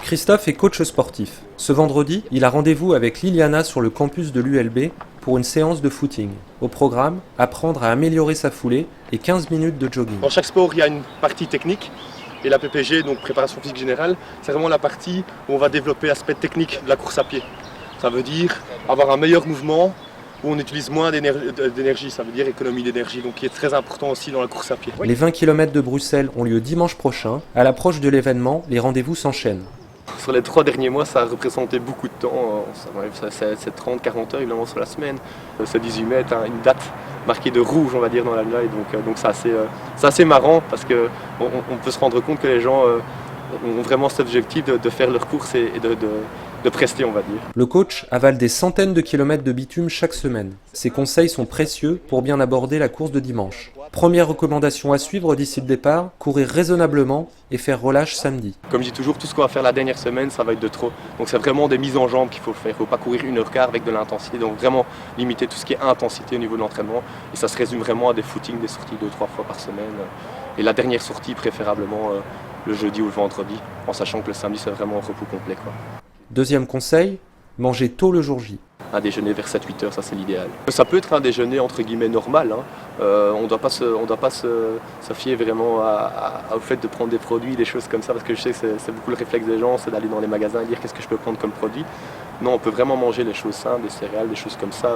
Christophe est coach sportif. Ce vendredi, il a rendez-vous avec Liliana sur le campus de l'ULB pour une séance de footing. Au programme, apprendre à améliorer sa foulée et 15 minutes de jogging. Dans chaque sport, il y a une partie technique. Et la PPG, donc préparation physique générale, c'est vraiment la partie où on va développer l'aspect technique de la course à pied. Ça veut dire avoir un meilleur mouvement, où on utilise moins d'énergie, ça veut dire économie d'énergie, donc qui est très important aussi dans la course à pied. Les 20 km de Bruxelles ont lieu dimanche prochain. À l'approche de l'événement, les rendez-vous s'enchaînent. Sur les 3 derniers mois, ça a représenté beaucoup de temps. C'est 30-40 heures évidemment sur la semaine. C'est 18 mètres, hein, une date marquée de rouge, on va dire, dans la loi. Donc c'est assez marrant parce qu'on peut se rendre compte que les gens ont vraiment cet objectif de faire leur course et de prester, on va dire. Le coach avale des centaines de kilomètres de bitume chaque semaine. Ses conseils sont précieux pour bien aborder la course de dimanche. Première recommandation à suivre d'ici le départ, courir raisonnablement et faire relâche samedi. Comme je dis toujours, tout ce qu'on va faire la dernière semaine, ça va être de trop. Donc c'est vraiment des mises en jambes qu'il faut faire. Il ne faut pas courir 1h15 avec de l'intensité. Donc vraiment limiter tout ce qui est intensité au niveau de l'entraînement. Et ça se résume vraiment à des footings, des sorties 2-3 fois par semaine. Et la dernière sortie, préférablement le jeudi ou le vendredi, en sachant que le samedi, c'est vraiment un repos complet, quoi. Deuxième conseil, manger tôt le jour J. Un déjeuner vers 7-8 heures, ça c'est l'idéal. Ça peut être un déjeuner entre guillemets normal. On ne doit pas se fier vraiment au fait de prendre des produits, des choses comme ça, parce que je sais que c'est beaucoup le réflexe des gens, c'est d'aller dans les magasins et dire qu'est-ce que je peux prendre comme produit. Non, on peut vraiment manger des choses simples, des céréales, des choses comme ça.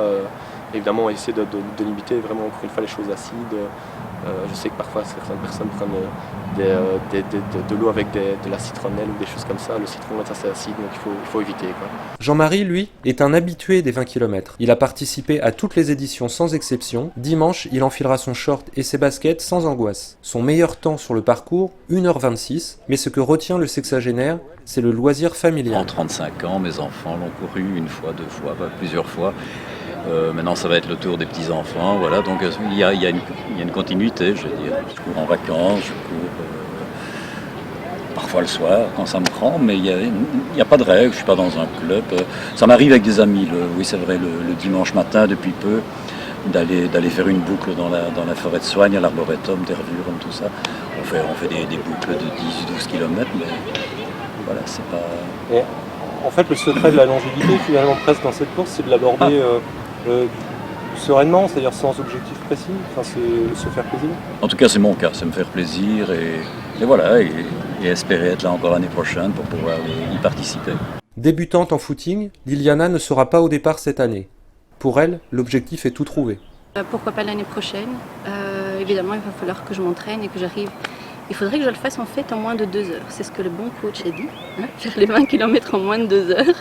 Évidemment, essayer de limiter vraiment encore une fois les choses acides. Je sais que parfois certaines personnes prennent de l'eau avec de la citronnelle ou des choses comme ça. Le citron est assez acide, donc il faut éviter, quoi. Jean-Marie, lui, est un habitué des 20 km. Il a participé à toutes les éditions sans exception. Dimanche, il enfilera son short et ses baskets sans angoisse. Son meilleur temps sur le parcours, 1h26. Mais ce que retient le sexagénaire, c'est le loisir familial. En 35 ans, mes enfants l'ont couru une fois, deux fois, plusieurs fois. Maintenant, ça va être le tour des petits-enfants. Voilà. Donc, il y a une continuité, je veux dire. Je cours en vacances, je cours parfois le soir, quand ça me prend, mais il n'y a pas de règle, je ne suis pas dans un club. Ça m'arrive avec des amis, oui, c'est vrai, le dimanche matin, depuis peu, d'aller faire une boucle dans la forêt de Soigne, à l'Arboretum, d'Hervuren, tout ça. On fait des boucles de 10-12 km, mais voilà, c'est pas... Et en fait, le secret de la longévité, finalement, presque dans cette course, c'est de l'aborder sereinement, c'est-à-dire sans objectif précis, enfin, c'est se faire plaisir. En tout cas, c'est mon cas, c'est me faire plaisir et voilà, et espérer être là encore l'année prochaine pour pouvoir y participer. Débutante en footing, Liliana ne sera pas au départ cette année. Pour elle, l'objectif est tout trouvé. Pourquoi pas l'année prochaine? Évidemment, il va falloir que je m'entraîne et que j'arrive. Il faudrait que je le fasse en fait en moins de 2 heures. C'est ce que le bon coach a dit, faire les 20 km en moins de 2 heures,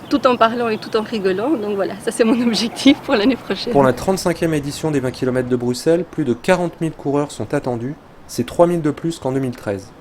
tout en parlant et tout en rigolant. Donc voilà, ça c'est mon objectif pour l'année prochaine. Pour la 35e édition des 20 km de Bruxelles, plus de 40 000 coureurs sont attendus. C'est 3 000 de plus qu'en 2013.